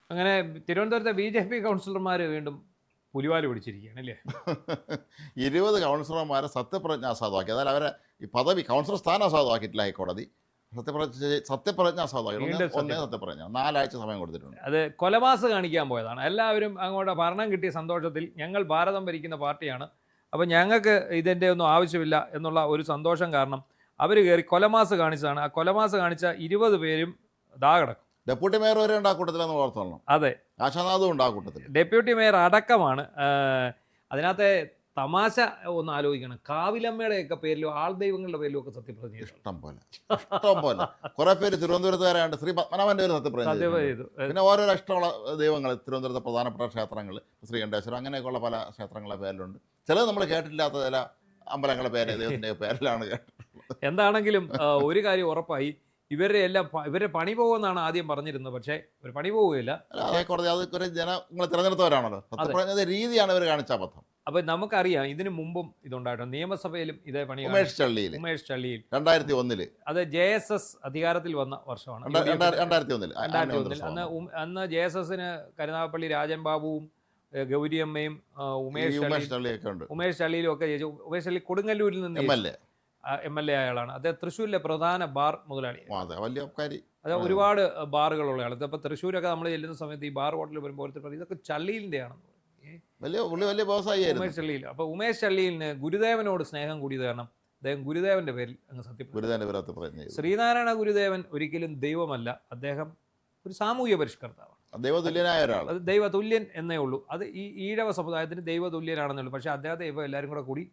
അങ്ങനെ തിരുവനന്തപുരത്തെ BJP കൗൺസിലർമാർ വീണ്ടും പുലിവാല് പിടിച്ചിരിക്കുകയാണ് അല്ലേ? 20 കൗൺസിലർമാരെ സത്യപ്രതിജ്ഞ അസാധുവാക്കി. അതായത് അവരെ ഈ പദവി കൗൺസിലർ സ്ഥാനം അസാധുവാക്കിയിട്ടില്ല ഹൈക്കോടതി. സത്യപ്രതിജ്ഞ അസാധുവാക്കി. വീണ്ടും ഒന്നേ സത്യപ്രതിജ്ഞ 4 ആഴ്ച സമയം കൊടുത്തിട്ടുണ്ട്. അത് കൊലമാസ് കാണിക്കാൻ പോയതാണ്. എല്ലാവരും അങ്ങോട്ട് ഭരണം കിട്ടിയ സന്തോഷത്തിൽ ഞങ്ങൾ ഭാരതം ഭരിക്കുന്ന പാർട്ടിയാണ്, അപ്പോൾ ഞങ്ങൾക്ക് ഇതിൻ്റെ ഒന്നും ആവശ്യമില്ല എന്നുള്ള ഒരു സന്തോഷം കാരണം അവർ കയറി കൊലമാസ് കാണിച്ചതാണ്. ആ കൊലമാസ് കാണിച്ച 20 പേരും ദാ കിടക്കും. ഡെപ്യൂട്ടി മേയർ വരെ ഉണ്ട് ആ കൂട്ടത്തിലെന്ന് ഓർത്തോളണം. അതെ, ആശാനാഥും ഉണ്ട് ആ കൂട്ടത്തിൽ. ഡെപ്യൂട്ടി മേയർ അടക്കമാണ്. അതിനകത്തെ തമാശ ഒന്ന് ആലോചിക്കണം. കാവിലമ്മയുടെയൊക്കെ പേരിലും ആൾ ദൈവങ്ങളുടെ പേരിലും ഒക്കെ സത്യപ്രതിജ്ഞ ചെയ്തു. ഇഷ്ടം പോലെ കുറെ പേര് തിരുവനന്തപുരത്തുകാരാണ്ട്. ശ്രീ പത്മനാഭന്റെ പേര് സത്യപ്രതിജ്ഞ ചെയ്തു. പിന്നെ ഓരോരോ ഇഷ്ടമുള്ള ദൈവങ്ങൾ തിരുവനന്തപുരത്തെ പ്രധാനപ്പെട്ട ക്ഷേത്രങ്ങൾ, ശ്രീകണ്ഠേശ്വരം, അങ്ങനെയൊക്കെയുള്ള പല ക്ഷേത്രങ്ങളുടെ പേരിലുണ്ട്. ചിലത് നമ്മൾ കേട്ടിട്ടില്ലാത്ത ചില അമ്പലങ്ങളുടെ പേര് ദൈവത്തിൻ്റെ പേരിലാണ് കേട്ടിട്ടുള്ളത്. എന്താണെങ്കിലും ഒരു കാര്യം ഉറപ്പായി, ഇവരുടെ പണി പോകുമെന്നാണ് ആദ്യം പറഞ്ഞിരുന്നത്. പക്ഷേ ഒരു പണി പോവുകയില്ല. ഹൈക്കോടതി അത് ഒരു ജനങ്ങൾ തിരഞ്ഞെടുത്തവരാണല്ലോ. സത്യപ്രതിജ്ഞ രീതിയാണ് ഇവർ കാണിച്ച അബദ്ധം. അപ്പം നമുക്കറിയാം ഇതിനു മുമ്പും ഇതുണ്ടായിട്ടുണ്ട്. നിയമസഭയിലും ഇതേ പണി. ഉമേഷ് ചള്ളിയിൽ 2001 അത് JSS അധികാരത്തിൽ വന്ന വർഷമാണ്. 2001 അന്ന് JSSന് കരുനാഗപ്പള്ളി രാജൻ ബാബുവും ഗൗരിയമ്മയും ഉമേഷ് ചള്ളിയിലും ഒക്കെ ജയിച്ചു. ഉമേഷ് ചള്ളി കൊടുങ്ങല്ലൂരിൽ നിന്ന് MLA ആളാണ്. അദ്ദേഹം തൃശ്ശൂരിലെ പ്രധാന ബാർ മുതലാളി. അത് ഒരുപാട് ബാറുകളുള്ള ആൾ. അപ്പോൾ തൃശ്ശൂരൊക്കെ നമ്മൾ ചെല്ലുന്ന സമയത്ത് ഈ ബാർ ഹോട്ടലിൽ വരുമ്പോൾ ഇതൊക്കെ ചള്ളിയിലിൻ്റെ ആണെന്ന് പറയും. ഉമേഷ് ചള്ളിയിൽ. അപ്പോൾ ഉമേഷ് ചള്ളിയിലിന് ഗുരുദേവനോട് സ്നേഹം കൂടിയത് കാരണം അദ്ദേഹം ഗുരുദേവന്റെ പേരിൽ അങ്ങ് സത്യപ്രതിജ്ഞ. ശ്രീനാരായണ ഗുരുദേവൻ ഒരിക്കലും ദൈവമല്ല, അദ്ദേഹം ഒരു സാമൂഹ്യ പരിഷ്കർത്താവാണ്. ദൈവതുല്യനായ ഒരാൾ. അത് ദൈവതുല്യൻ എന്നേ ഉള്ളൂ. അത് ഈ ഈഴവ സമുദായത്തിന് ദൈവതുല്യനാണെന്നേ ഉള്ളൂ. പക്ഷെ അദ്ദേഹത്തെ ഇവ എല്ലാവരും കൂടി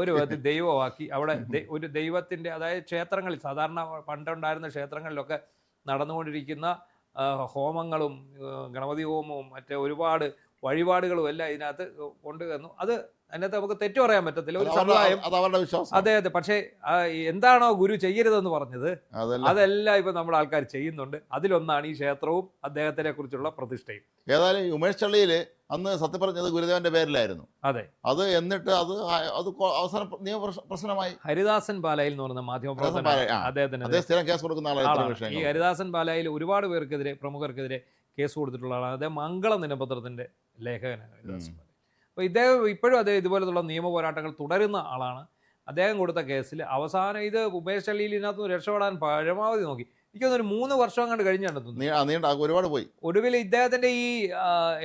ഒരു വിധത്തിൽ ദൈവമാക്കി അവിടെ ഒരു ദൈവത്തിൻ്റെ, അതായത് ക്ഷേത്രങ്ങളിൽ സാധാരണ പണ്ടുണ്ടായിരുന്ന ക്ഷേത്രങ്ങളിലൊക്കെ നടന്നുകൊണ്ടിരിക്കുന്ന ഹോമങ്ങളും ഗണപതി ഹോമവും മറ്റേ ഒരുപാട് വഴിപാടുകളും എല്ലാം ഇതിനകത്ത് കൊണ്ടുവന്നു. അത് അതിനകത്ത് നമുക്ക് തെറ്റു പറയാൻ പറ്റത്തില്ല, ഒരു സമുദായം. അതെ. പക്ഷേ എന്താണോ ഗുരു ചെയ്യരുതെന്ന് പറഞ്ഞത് അതെല്ലാം ഇപ്പൊ നമ്മുടെ ആൾക്കാർ ചെയ്യുന്നുണ്ട്. അതിലൊന്നാണ് ഈ ക്ഷേത്രവും അദ്ദേഹത്തിനെ കുറിച്ചുള്ള പ്രതിഷ്ഠയും. ഏതായാലും ഉമേഷ് ചള്ളിയിൽ അന്ന് സത്യപ്രതിജ്ഞ ഗുരുദേവന്റെ പേരിലായിരുന്നു. അതെ. അത് എന്നിട്ട് അത് അവസാന നിയമപ്രശ്നമായി. ഹരിദാസൻ പാലായിൽ എന്ന് പറയുന്ന മാധ്യമപ്രവർത്തകൻ, അദ്ദേഹത്തിന് സ്ഥിരം കേസ് കൊടുക്കുന്ന ആളാണ്. ഈ ഹരിദാസൻ പാലായിൽ ഒരുപാട് പേർക്കെതിരെ, പ്രമുഖർക്കെതിരെ കേസ് കൊടുത്തിട്ടുള്ള ആളാണ്. അദ്ദേഹം മംഗളം ദിനപത്രത്തിന്റെ ലേഖകനാണ് ഹരിദാസൻ പാല. അപ്പോൾ ഇദ്ദേഹം ഇപ്പോഴും അദ്ദേഹം ഇതുപോലുള്ള നിയമ പോരാട്ടങ്ങൾ തുടരുന്ന ആളാണ്. അദ്ദേഹം കൊടുത്ത കേസിൽ അവസാനം ഇത് ഉമേഷ് ചള്ളിയിൽ ഇതിനകത്ത് രക്ഷപ്പെടാൻ പരമാവധി നോക്കി. എനിക്കൊന്നൊരു 3 വർഷം കണ്ട് കഴിഞ്ഞിട്ടുണ്ടെന്ന്. ഒരുപാട് പോയി. ഒടുവിൽ ഇദ്ദേഹത്തിന്റെ ഈ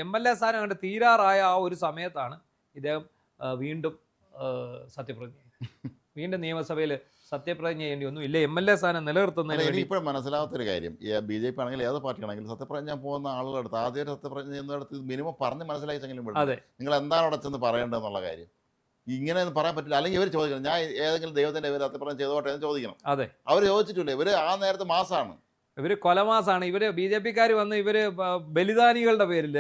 MLA സ്ഥാനം കണ്ട് തീരാറായ ആ ഒരു സമയത്താണ് ഇദ്ദേഹം വീണ്ടും വീണ്ടും നിയമസഭയിൽ സത്യപ്രതിജ്ഞ ചെയ്യേണ്ടി വന്നു. ഇല്ല, MLA സ്ഥാനം നിലനിർത്തുന്നതിന് വേണ്ടി. ഇപ്പോഴും മനസ്സിലാവാത്തൊരു കാര്യം, BJP ആണെങ്കിൽ ഏത് പാർട്ടിയാണെങ്കിലും സത്യപ്രതിജ്ഞ പോകുന്ന ആളുകളെടുത്ത് ആദ്യം സത്യപ്രതിജ്ഞ ചെയ്യുന്നിടത്ത് മിനിമം പറഞ്ഞ് മനസ്സിലായിട്ടെങ്കിലും നിങ്ങൾ എന്താണ് അവിടെ ചെന്ന് പറയേണ്ടതെന്നുള്ള കാര്യം ഇങ്ങനെ പറയാൻ പറ്റില്ല. അല്ലെങ്കിൽ ഇവർ ചോദിക്കണം, ഞാൻ ഏതെങ്കിലും ദൈവത്തിന്റെ പേര് സത്യപ്രതിജ്ഞ ചെയ്തോട്ടെ എന്ന് ചോദിക്കണം. അതെ, അവർ ചോദിച്ചിട്ടില്ല. ഇവര് ആ നേരത്തെ മാസമാണ്, ഇവര് കൊലമാസാണ്. ഇവര് BJP-ക്കാർ വന്ന് ഇവര് ബലിദാനികളുടെ പേരിൽ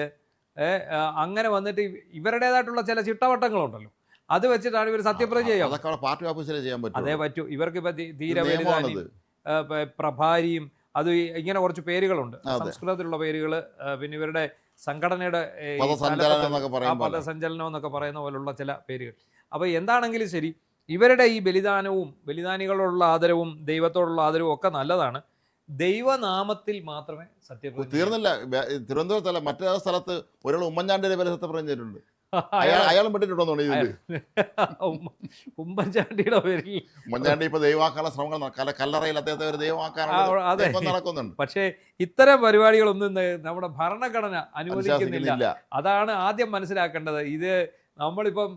അങ്ങനെ വന്നിട്ട് ഇവരുടേതായിട്ടുള്ള ചില ചിട്ടവട്ടങ്ങളുണ്ടല്ലോ, അത് വെച്ചിട്ടാണ് ഇവർ സത്യപ്രതിജ്ഞ ചെയ്യാം. പാർട്ടി ഓഫീസിൽ ചെയ്യാൻ പറ്റും. അതേ പറ്റൂ. ഇവർക്ക് ഇപ്പൊ ധീരബലിദാനിയും പ്രഭാരിയും അത് ഇങ്ങനെ കുറച്ച് പേരുകളുണ്ട്, സംസ്കൃതത്തിലുള്ള പേരുകൾ. പിന്നെ ഇവരുടെ സംഘടനയുടെ പദസഞ്ചലനം എന്നൊക്കെ പറയുന്ന പോലുള്ള ചില പേരുകൾ. അപ്പോൾ എന്താണെങ്കിലും ശരി, ഇവരുടെ ഈ ബലിദാനികളോടുള്ള ആദരവും ദൈവത്തോടുള്ള ആദരവും ഒക്കെ നല്ലതാണ്. ദൈവനാമത്തിൽ മാത്രമേ സത്യപ്രതിജ്ഞ. തീർന്നില്ല. തിരുവനന്തപുരത്തല്ല, മറ്റേ സ്ഥലത്ത് ഒരാൾ ഉമ്മൻചാണ്ടിയുടെ പേര് സത്യപ്രതിജ്ഞ ചെയ്തിട്ടുണ്ട്. അയാളും പെട്ടിട്ടുണ്ടോ? ഉമ്മൻചാണ്ടിയുടെ പേരിൽ ഉമ്മൻചാണ്ടി ഇപ്പൊ ദൈവമാക്കാനുള്ള ശ്രമങ്ങൾ, കല്ലറയിൽ അദ്ദേഹത്തെ ഒരു ദൈവമാക്കാനുള്ള നടക്കുന്നുണ്ട്. പക്ഷേ ഇത്തരം പരിപാടികളൊന്നും നമ്മുടെ ഭരണഘടന അനുവദിക്കുന്നില്ല. അതാണ് ആദ്യം മനസ്സിലാക്കേണ്ടത്. ഇത് നമ്മളിപ്പം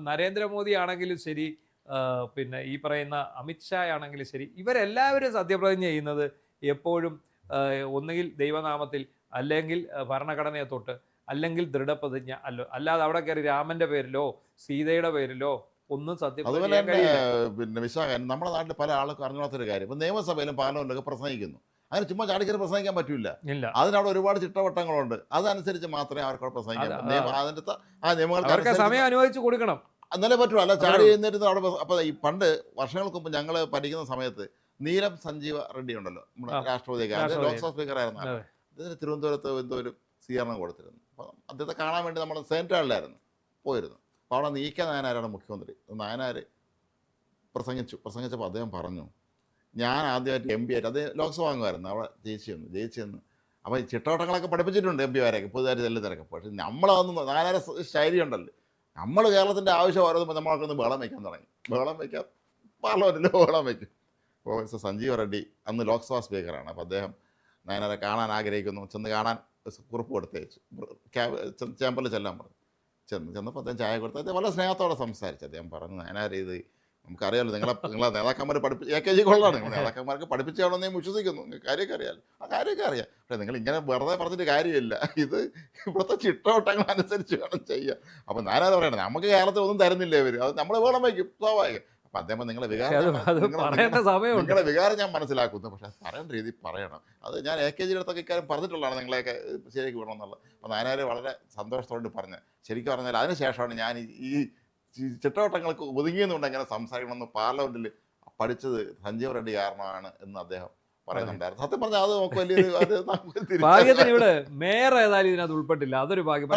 നരേന്ദ്രമോദി ആണെങ്കിലും ശരി, പിന്നെ ഈ പറയുന്ന അമിത്ഷാ ആണെങ്കിലും ശരി, ഇവരെല്ലാവരും സത്യപ്രതിജ്ഞ ചെയ്യുന്നത് എപ്പോഴും ഒന്നുകിൽ ദൈവനാമത്തിൽ, അല്ലെങ്കിൽ ഭരണഘടനയെ തൊട്ട്, അല്ലെങ്കിൽ ദൃഢപ്രതിജ്ഞ അല്ലാതെ അവിടെ കയറി രാമന്റെ പേരിലോ സീതയുടെ പേരിലോ ഒന്നും അതുപോലെ തന്നെ പിന്നെ വിശാഖൻ, നമ്മുടെ നാട്ടിൽ പല ആൾക്കും അറിഞ്ഞാത്തൊരു കാര്യം, ഇപ്പൊ നിയമസഭയിലും പാർലമെന്റിലൊക്കെ പ്രസംഗിക്കുന്നു. അതിന് ചുമ്മാ ചാടിക്കറി പ്രസംഗിക്കാൻ പറ്റില്ല. അതിനവിടെ ഒരുപാട് ചിട്ടവട്ടങ്ങളുണ്ട്. അതനുസരിച്ച് മാത്രമേ അവർക്ക് പ്രസംഗിക്കാൻ അതിന്റെ ആ നിയമങ്ങൾക്ക് സമയം അനുവദിച്ചു കൊടുക്കണം. എന്നാലേ പറ്റുള്ളൂ. അല്ല ചാടി എഴുന്നേറ്റ് അവിടെ. അപ്പൊ ഈ പണ്ട് വർഷങ്ങൾക്ക് മുമ്പ് ഞങ്ങൾ പഠിക്കുന്ന സമയത്ത് നീലം സഞ്ജീവ റെഡ്ഡി ഉണ്ടല്ലോ, നമ്മുടെ രാഷ്ട്രപതി, ലോക്സഭ സ്പീക്കറായിരുന്നു. ഇതിന് തിരുവനന്തപുരത്ത് എന്തോ ഒരു സ്വീകരണം കൊടുത്തിരുന്നു. അപ്പം അദ്ദേഹത്തെ കാണാൻ വേണ്ടി നമ്മൾ സെൻട്രലിലായിരുന്നു പോയിരുന്നു. അപ്പോൾ അവിടെ നീക്ക നായനാരാണ് മുഖ്യമന്ത്രി. നായനാർ പ്രസംഗിച്ചപ്പോൾ അദ്ദേഹം പറഞ്ഞു, ഞാൻ ആദ്യമായിട്ട് MP ആയിട്ട്, അത് ലോക്സഭ അംഗമായിരുന്നു, അവിടെ ജയിച്ചെന്ന് അപ്പോൾ ഈ ചിട്ടവട്ടങ്ങളൊക്കെ പഠിപ്പിച്ചിട്ടുണ്ട് MP മാരെയൊക്കെ പുതുതായിട്ട് ചെല്ലുന്നവരൊക്കെ. പക്ഷേ നമ്മളതൊന്നും നാനാര ശൈലി ഉണ്ടല്ലോ. നമ്മൾ കേരളത്തിൻ്റെ ആവശ്യം ഓരോന്നും നമ്മളൊക്കെ ഒന്ന് ബഹളം വയ്ക്കാൻ തുടങ്ങി. ബഹളം വയ്ക്കാം, പാർലമെൻറ്റിൽ ബഹളം വയ്ക്കും. പ്രൊഫസർ സഞ്ജീവ് റെഡ്ഡി അന്ന് ലോക്സഭാ സ്പീക്കറാണ്. അപ്പോൾ അദ്ദേഹം നയനാരെ കാണാൻ ആഗ്രഹിക്കുന്നു, ചെന്ന് കാണാൻ കുറിപ്പ് കൊടുത്തയച്ചു. ചേമ്പറിൽ ചെല്ലാൻ പറഞ്ഞു. ചെന്നപ്പോൾ അദ്ദേഹം ചായ കൊടുത്ത് അദ്ദേഹം വളരെ സ്നേഹത്തോടെ സംസാരിച്ചു. അദ്ദേഹം പറഞ്ഞു, നയനാർ ഇത് നമുക്കറിയാമല്ലോ, നിങ്ങളെ നേതാക്കന്മാർ AKG കൊള്ളാണ്, നിങ്ങൾ നേതാക്കന്മാർക്ക് പഠിപ്പിച്ചാണെന്ന് ഞാൻ വിശ്വസിക്കുന്നു, നിങ്ങൾക്ക് കാര്യമൊക്കെ അറിയാമല്ലോ, ആ കാര്യമൊക്കെ അറിയാം. പക്ഷേ നിങ്ങൾ ഇങ്ങനെ വെറുതെ പറഞ്ഞിട്ട് കാര്യമില്ല, ഇത് ഇവിടുത്തെ ചിട്ടവട്ടങ്ങൾ അനുസരിച്ച് വേണം ചെയ്യാൻ. അപ്പോൾ ഞാനത് പറയണത് നമുക്ക് കേരളത്തിൽ ഒന്നും തരുന്നില്ല ഇവർ, അത് നമ്മൾ വേണം വയ്ക്കും, സ്വാഭാവികം. അപ്പം അദ്ദേഹം നിങ്ങളെ വികാരം ഞാൻ മനസ്സിലാക്കുന്നു, പക്ഷെ പറയേണ്ട രീതി പറയണം. അത് ഞാൻ AKG അടുത്തൊക്കെ ഇക്കാര്യം പറഞ്ഞിട്ടുള്ളതാണ്, നിങ്ങളെയൊക്കെ ശരിയാക്കി വിടണം എന്നുള്ളത്. അപ്പോൾ നായനാർ വളരെ സന്തോഷത്തോട് പറഞ്ഞ്, ശരിക്കും പറഞ്ഞാൽ അതിനുശേഷമാണ് ഞാൻ ഈ ചിട്ടവട്ടങ്ങൾക്ക് ഒതുങ്ങിയെന്നുകൊണ്ട് എങ്ങനെ സംസാരിക്കണമെന്ന് പാർലമെൻറ്റിൽ പഠിച്ചത് സഞ്ജീവ് റെഡ്ഡി കാരണമാണ് എന്ന് അദ്ദേഹം പറയുന്നുണ്ടായിരുന്നു. സത്യം പറഞ്ഞാൽ അത് നമുക്ക് വലിയൊരു ഭാഗ്യത്തിന് ഇവിടെ മേയർ ഏതായാലും ഇതിനകത്ത് ഉൾപ്പെട്ടില്ല, അതൊരു ഭാഗ്യം.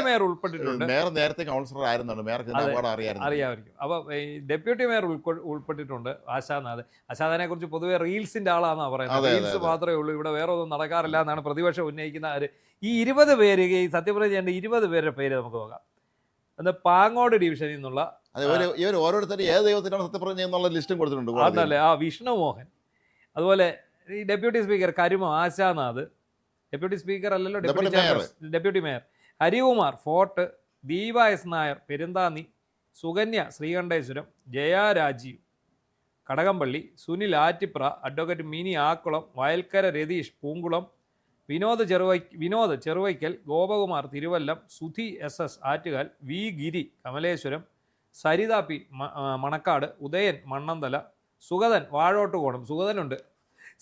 മേയർ ഉൾപ്പെട്ടിട്ടുണ്ട്. മേയർ നേരത്തെ കൗൺസിലർ ആയിരുന്നുണ്ട്, മേയർക്ക് അറിയാമായിരിക്കും. അപ്പോൾ ഈ ഡെപ്യൂട്ടി മേയർ ഉൾപ്പെട്ടിട്ടുണ്ട് ആശാനാഥ്. ആശാനാഥിനെ കുറിച്ച് പൊതുവെ റീൽസിന്റെ ആളാണെന്നാണ് പറയുന്നത്. റീൽസ് മാത്രമേ ഉള്ളൂ, ഇവിടെ വേറെ ഒന്നും നടക്കാറില്ല എന്നാണ് പ്രതിപക്ഷം ഉന്നയിക്കുന്ന. ഈ 20 പേര്, ഈ സത്യപ്രതിജ്ഞ ചെയ്യേണ്ട 20 പേരുടെ പേര് നമുക്ക് നോക്കാം. അത് പാങ്ങോട് ഡിവിഷനിൽ നിന്നുള്ള ഇവർ ഓരോരുത്തരും ഏത് ദൈവത്തിനാണ് സത്യപ്രതിജ്ഞ എന്നുള്ള ലിസ്റ്റും കൊടുത്തിട്ടുണ്ട്. അതല്ലേ, വിഷ്ണു മോഹൻ. അതുപോലെ ഈ deputy speaker Karuma Ashanath, deputy speaker അല്ലല്ലോ, deputy mayor Harikumar Fort, Deepa S Nair Perunthanni, Sukanya Sreekandeswaram, Jaya Rajeev Kadakampally, Sunil Attipra, advocate Mini Akkulam, Vayalkkara Ratheesh Poonkulam, Vinod Cheruvaikkal, Gopakumar Thiruvallam, Sudhi SS Attukal, V Giri Kamaleswaram, Saritha P Manacaud, Udayan Mannanthala, Sugathan Vazhottukonam. സുഗതനുണ്ട്,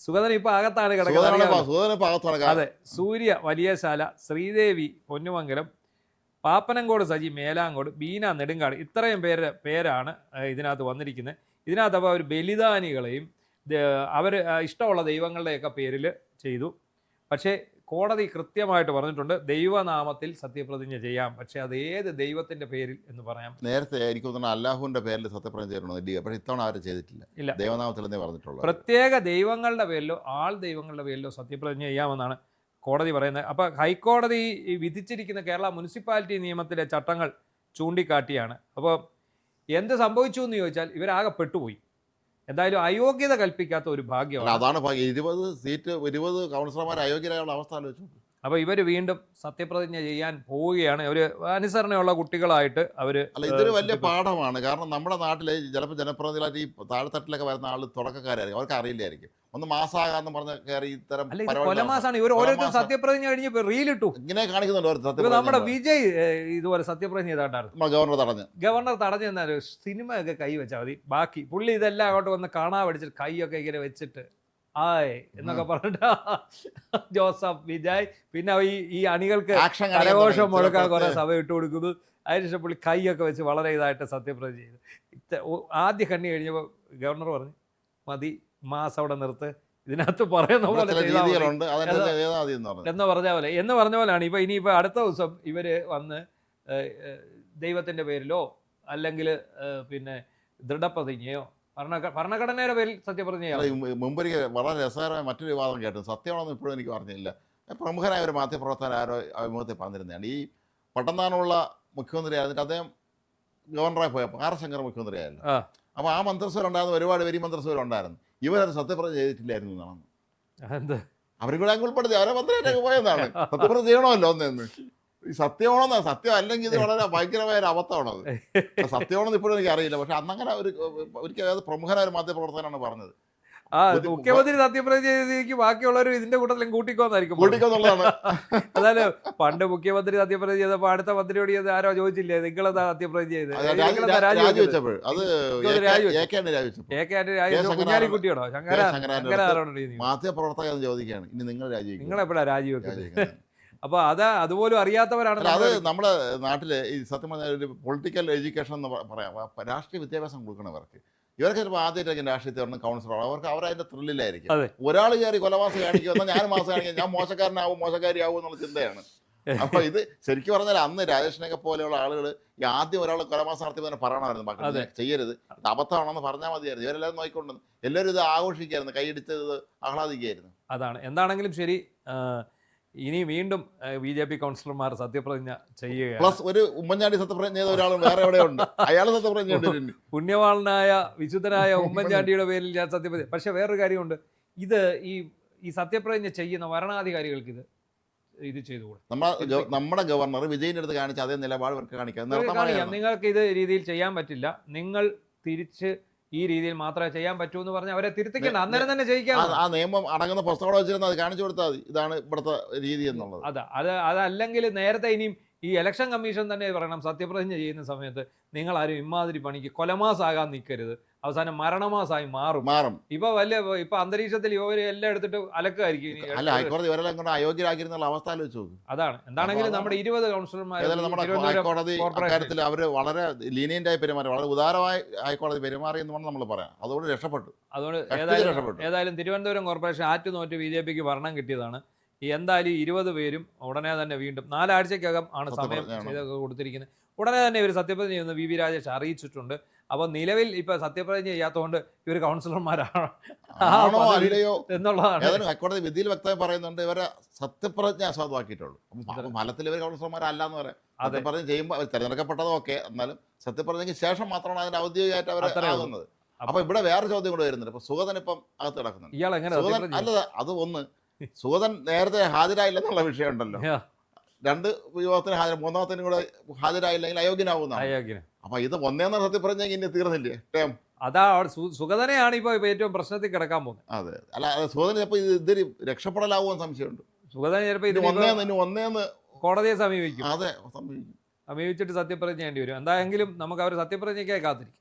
സുഗതൻ ഇപ്പൊ അകത്താണ് കിടക്കുന്നത്. അതെ, സൂര്യ വലിയശാല, ശ്രീദേവി പൊന്നുമംഗലം, പാപ്പനങ്കോട് സജി മേലാങ്കോട്, ബീന നെടുങ്കാട്. ഇത്രയും പേരാണ് ഇതിനകത്ത് വന്നിരിക്കുന്നത്. ഇതിനകത്ത് അപ്പോൾ അവർ ബലിദാനികളെയും അവർ ഇഷ്ടമുള്ള ദൈവങ്ങളുടെയൊക്കെ പേരിൽ ചെയ്തു. പക്ഷേ കോടതി കൃത്യമായിട്ട് പറഞ്ഞിട്ടുണ്ട് ദൈവനാമത്തിൽ സത്യപ്രതിജ്ഞ ചെയ്യാം, പക്ഷേ അത് ഏത് ദൈവത്തിന്റെ പേരിൽ എന്ന് പറയാം. നേരത്തെ എനിക്ക് തോന്നുന്നു അല്ലാഹുവിന്റെ പേരിൽ സത്യപ്രതിജ്ഞ ചെയ്യണമെന്ന്, പക്ഷേ ഇത്തവണ ആരും ചെയ്തിട്ടില്ല. ഇല്ല, ദൈവനാമത്തിൽ പറഞ്ഞിട്ടുള്ളൂ. പ്രത്യേക ദൈവങ്ങളുടെ പേരിലോ ആൾ ദൈവങ്ങളുടെ പേരിലോ സത്യപ്രതിജ്ഞ ചെയ്യാമെന്നാണ് കോടതി പറയുന്നത്. അപ്പോൾ ഹൈക്കോടതി വിധിച്ചിരിക്കുന്ന കേരള മുനിസിപ്പാലിറ്റി നിയമത്തിലെ ചട്ടങ്ങൾ ചൂണ്ടിക്കാട്ടിയാണ്. അപ്പോൾ എന്ത് സംഭവിച്ചു എന്ന് ചോദിച്ചാൽ ഇവരാകെ പെട്ടുപോയി. എന്തായാലും അയോഗ്യത കൽപ്പിക്കാത്ത ഒരു ഭാഗ്യമാണ്. അതാണ് 20 കൗൺസിലർമാർ അയോഗ്യരായുള്ള അവസ്ഥ ആലോചിച്ചു. അപ്പോൾ ഇവർ വീണ്ടും സത്യപ്രതിജ്ഞ ചെയ്യാൻ പോവുകയാണ്. ഒരു അനുസരണയുള്ള കുട്ടികളായിട്ട് ഇതൊരു വലിയ പാഠമാണ്. കാരണം നമ്മുടെ നാട്ടിലെ ചിലപ്പോൾ ജനപ്രതിനിധികളായിട്ട് ഈ താഴെത്തട്ടിലൊക്കെ വരുന്ന ആൾ തുടക്കക്കാരായിരിക്കും, അവർക്ക് അറിയില്ലായിരിക്കും. ഒന്ന് മാസാകാന്ന് പറഞ്ഞ കയറി ഇത്തരം കൊലമാസാണ്. ഇവർ ഓരോരുത്തരും സത്യപ്രതിജ്ഞ കഴിഞ്ഞ് റീലിട്ടു ഇങ്ങനെ കാണിക്കുന്നുണ്ട്. നമ്മുടെ വിജയ് ഇതുപോലെ സത്യപ്രതിജ്ഞ ചെയ്താണ്ടായിരുന്നു. ഗവർണർ തടഞ്ഞു. സിനിമയൊക്കെ കൈ വെച്ചാൽ മതി, ബാക്കി പുള്ളി ഇതെല്ലാം അങ്ങോട്ട് വന്ന് കാണാൻ പഠിച്ചിട്ട് കൈയൊക്കെ ഇങ്ങനെ വെച്ചിട്ട് ആയ് എന്നൊക്കെ പറഞ്ഞിട്ട് ജോസഫ് വിജയ് പിന്നെ ഈ അണികൾക്ക് കരഘോഷം മുഴക്കാൻ കുറെ സമയം ഇട്ട് കൊടുക്കുന്നു. അതിനുശേഷം പുള്ളി കൈയൊക്കെ വെച്ച് വളരെ ഇതായിട്ട് സത്യപ്രതിജ്ഞ ചെയ്തു. ആദ്യ കണ്ണി കഴിഞ്ഞപ്പോൾ ഗവർണർ പറഞ്ഞു മതി, മാസം അവിടെ നിർത്ത്, ഇതിനകത്ത് പറയുന്ന പോലെ എന്ന് പറഞ്ഞ പോലെയാണ്. ഇനിയിപ്പോൾ അടുത്ത ദിവസം ഇവര് വന്ന് ദൈവത്തിന്റെ പേരിലോ അല്ലെങ്കിൽ പിന്നെ ദൃഢപ്രതിജ്ഞയോ ഭരണഘടനയുടെ പേരിൽ സത്യപ്രതിജ്ഞ. മുമ്പൊരിക്കൽ വളരെ രസകരമായ മറ്റൊരു വിവാദം കേട്ടു, സത്യമാണെന്ന് ഇപ്പോഴും എനിക്ക് പറഞ്ഞില്ല. പ്രമുഖനായ ഒരു മാധ്യമപ്രവർത്തകൻ ആരോ അഭിമുഖത്തിൽ പറഞ്ഞിരുന്നതാണ്. ഈ പട്ടംതാനുള്ള മുഖ്യമന്ത്രി ആയിരുന്നിട്ട് അദ്ദേഹം ഗവർണറായി പോയപ്പോൾ R ശങ്കർ മുഖ്യമന്ത്രി ആയിരുന്നു. അപ്പോൾ ആ മന്ത്രിസഭയിലുണ്ടായിരുന്ന ഒരുപാട് പേര് മന്ത്രിസഭയിലുണ്ടായിരുന്നു. ഇവരത് സത്യപ്രതിജ്ഞ ചെയ്തിട്ടില്ലായിരുന്നു എന്നാണ് അവരും കൂടെ അങ്ങ് ഉൾപ്പെടുത്തി. അവരെ മന്ത്രിയായിട്ടൊക്കെ പോയെന്നാണ്. സത്യപ്രതിജ്ഞ ചെയ്യണമല്ലോ ഒന്നെന്ന്. ഈ സത്യമാണെന്നാ, സത്യം അല്ലെങ്കിൽ ഇത് വളരെ ഭയങ്കരമായ ഒരു അബദ്ധമാണത്. സത്യമാണെന്ന് ഇപ്പോഴും എനിക്ക് അറിയില്ല. പക്ഷെ അന്നങ്ങനെ ഒരിക്കലും പ്രമുഖനായ ഒരു മാധ്യമപ്രവർത്തകനാണ് പറഞ്ഞത്. മുഖ്യമന്ത്രി സത്യപ്രതിജ്ഞ ചെയ്തേക്ക് ബാക്കിയുള്ളവരും ഇതിന്റെ കൂട്ടത്തിലും കൂട്ടിക്കോന്നായിരിക്കും. അതായത് പണ്ട് മുഖ്യമന്ത്രി സത്യപ്രതിജ്ഞ ചെയ്തപ്പോ അടുത്ത മന്ത്രിയോട് ചെയ്ത് ആരോ ചോദിച്ചില്ലേ നിങ്ങളെന്താ സത്യപ്രതിജ്ഞ ചെയ്ത്? കുഞ്ഞാലിക്കുട്ടിയോടോ മാധ്യമപ്രവർത്തകർ ചോദിക്കുകയാണ് ഇനി നിങ്ങളെപ്പോഴാ രാജിവെക്കുന്നത്? അപ്പൊ അതുപോലും അറിയാത്തവരാണ്. അത് നമ്മുടെ നാട്ടില് ഈ സത്യം പറഞ്ഞ ഒരു പൊളിറ്റിക്കൽ എഡ്യൂക്കേഷൻ എന്ന് പറയാം. രാഷ്ട്രീയ വിദ്യാഭ്യാസം കൊടുക്കണവർക്ക് ഇവർക്ക് ചിലപ്പോൾ ആദ്യമായിട്ടൊക്കെ രാഷ്ട്രീയത്തിൽ പറഞ്ഞ കൗൺസിലർ അവരതിന്റെ ത്രില്ലിലായിരിക്കും. ഒരാൾ കയറി കൊലമാസം കാണിക്കുക, ഞാൻ മാസം കാണിക്കുക, ഞാൻ മോശക്കാരനാവും മോശക്കാരിയാവും എന്നുള്ള ചിന്തയാണ്. അപ്പൊ ഇത് ശരിക്കും പറഞ്ഞാൽ അന്ന് രാജേഷിനെയൊക്കെ പോലെയുള്ള ആളുകൾ ഈ ആദ്യം ഒരാൾ കൊലമാസം നടത്തി തന്നെ പറയണമായിരുന്നു, മക്കൾ ചെയ്യരുത്, ഇത് അബദ്ധമാണെന്ന് പറഞ്ഞാൽ മതിയായിരുന്നു. ഇവരെല്ലാവരും നോക്കിക്കൊണ്ടു എല്ലാവരും ഇത് ആഘോഷിക്കായിരുന്നു, കൈയടിച്ചത് ആഹ്ലാദിക്കുകയായിരുന്നു. അതാണ്. എന്താണെങ്കിലും ശരി, ഇനി വീണ്ടും BJP കൗൺസിലർമാർ സത്യപ്രതിജ്ഞ ചെയ്യുകയാണ്. പ്ലസ് ഒരു ഉമ്മൻചാണ്ടി സത്യപ്രതിജ്ഞ ചെയ്ത ഒരാൾ വേറെ എവിടെയുണ്ട്, അയാൾ സത്യപ്രതിജ്ഞ ചെയ്തിട്ടുണ്ട്. പുണ്യവാളനായ വിശുദ്ധനായ ഉമ്മൻചാണ്ടിയുടെ പേരിൽ ഞാൻ സത്യപ്രതിജ്ഞ. പക്ഷെ വേറൊരു കാര്യമുണ്ട്, ഇത് ഈ സത്യപ്രതിജ്ഞ ചെയ്യുന്ന ഭരണാധികാരികൾക്ക് ഇത് ചെയ്തുകൂടെ? നമ്മുടെ ഗവർണർ വിജയിന്റെ അടുത്ത് കാണിച്ച അതേ നിലപാട് ഇവർക്ക് കാണിക്കാം. നിങ്ങൾക്ക് ഇത് രീതിയിൽ ചെയ്യാൻ പറ്റില്ല, നിങ്ങൾ തിരിച്ച് ഈ രീതിയിൽ മാത്രമേ ചെയ്യാൻ പറ്റൂ എന്ന് പറഞ്ഞാൽ അവരെ തിരുത്തിക്കണ്ട, അന്നേരം തന്നെ ചെയ്യിക്കാം. ആ നിയമം അടങ്ങുന്ന പുസ്തകം വെച്ചിരുന്ന അത് കാണിച്ചു കൊടുത്താൽ മതി, ഇതാണ് ഇവിടുത്തെ രീതി എന്നുള്ളത്. അതല്ലെങ്കിൽ നേരത്തെ ഇനിയും ഈ ഇലക്ഷൻ കമ്മീഷൻ തന്നെ പറയണം, സത്യപ്രതിജ്ഞ ചെയ്യുന്ന സമയത്ത് നിങ്ങൾ ആരും ഇമാതിരി പണിക്ക് കൊലമാസാകാൻ നിൽക്കരുത്, അവസാനം മരണമാസായി മാറും. ഇപ്പൊ അന്തരീക്ഷത്തിൽ ഇവര് എല്ലാം എടുത്തിട്ട് അലക്കായിരിക്കും. അല്ല, ഹൈക്കോടതി ഇവരെല്ലാം കൊണ്ട് അയോഗ്യരാക്കിയിരുന്നുള്ള അവസ്ഥ ആലോചിച്ചു നോക്കും. അതാണ് എന്താണെങ്കിലും നമ്മുടെ 20 കൗൺസിലർമാർ ഹൈക്കോടതി കാര്യത്തിൽ അവര് വളരെ ലീനിയന്റായി പെരുമാറി, വളരെ ഉദാരമായി ഹൈക്കോടതി പെരുമാറി എന്ന് നമ്മൾ പറയാം. അതുകൊണ്ട് രക്ഷപ്പെട്ടു. ഏതായാലും തിരുവനന്തപുരം കോർപ്പറേഷൻ ആറ്റ് നോറ്റ് BJPക്ക് ഭരണം കിട്ടിയതാണ്. എന്തായാലും 20 പേരും ഉടനെ തന്നെ വീണ്ടും 4 ആഴ്ചക്കകം ആണ് സമയം കൊടുത്തിരിക്കുന്നത്. ഉടനെ തന്നെ ഇവർ സത്യപ്രതിജ്ഞ ചെയ്യുന്ന VV രാജേഷ് അറിയിച്ചിട്ടുണ്ട്. അപ്പോൾ നിലവിൽ ഇപ്പൊ സത്യപ്രതിജ്ഞ ചെയ്യാത്തതുകൊണ്ട് ഇവർ കൗൺസിലർമാരാണോ എന്നുള്ളതാണ് ഹൈക്കോടതി വിധിയിൽ വ്യക്തമായി പറയുന്നുണ്ട്. ഇവരെ സത്യപ്രതിജ്ഞ അസാധുവാക്കിയിട്ടുള്ളൂ. ഫലത്തിൽ ഇവർ കൗൺസിലർമാരല്ലാന്ന് പറയാം. സത്യപ്രതിജ്ഞ ചെയ്യുമ്പോൾ തിരഞ്ഞെടുക്കപ്പെട്ടതും ഒക്കെ, എന്നാലും സത്യപ്രതിജ്ഞയ്ക്ക് ശേഷം മാത്രമാണ് അതിന്റെ ഔദ്യോഗികമായിട്ട് അവർ ആകുന്നത്. അപ്പൊ ഇവിടെ വേറെ ചോദ്യം കൂടെ വരുന്നുണ്ട്. ഇപ്പൊ സുഗതൻ ഇപ്പം അകത്ത് കിടക്കുന്നുണ്ട്. അല്ല, അത് ഒന്ന് സുഗതൻ നേരത്തെ ഹാജരായില്ലെന്നുള്ള വിഷയം ഉണ്ടല്ലോ. 2 വിവാഹത്തിന് മൂന്നാമത്തിനും കൂടെ ഹാജരായില്ലെങ്കിൽ അയോഗ്യനാവുന്നതാണ്. അപ്പൊ ഇത് ഒന്നേന്ന സത്യപ്രതിജ്ഞ ഇനി തീർന്നില്ലേ ടേം? അതാ സുഗതനെയാണ് ഇപ്പൊ ഏറ്റവും പ്രശ്നത്തിൽ കിടക്കാൻ പോകുന്നത്. അതെ, അല്ല സുഗതൻ ചിലപ്പോ ഇതൊരു രക്ഷപ്പെടലാവുമെന്ന് സംശയമുണ്ട്. സുഗതൻ ചിലപ്പോ ഒന്നേന്ന് കോടതിയെ സമീപിക്കും. അതെ, സമീപിച്ചിട്ട് സത്യപ്രതിജ്ഞ ചെയ്യേണ്ടി വരും. എന്തായെങ്കിലും നമുക്ക് അവർ സത്യപ്രതിജ്ഞയ്ക്കായി കാത്തിരിക്കും.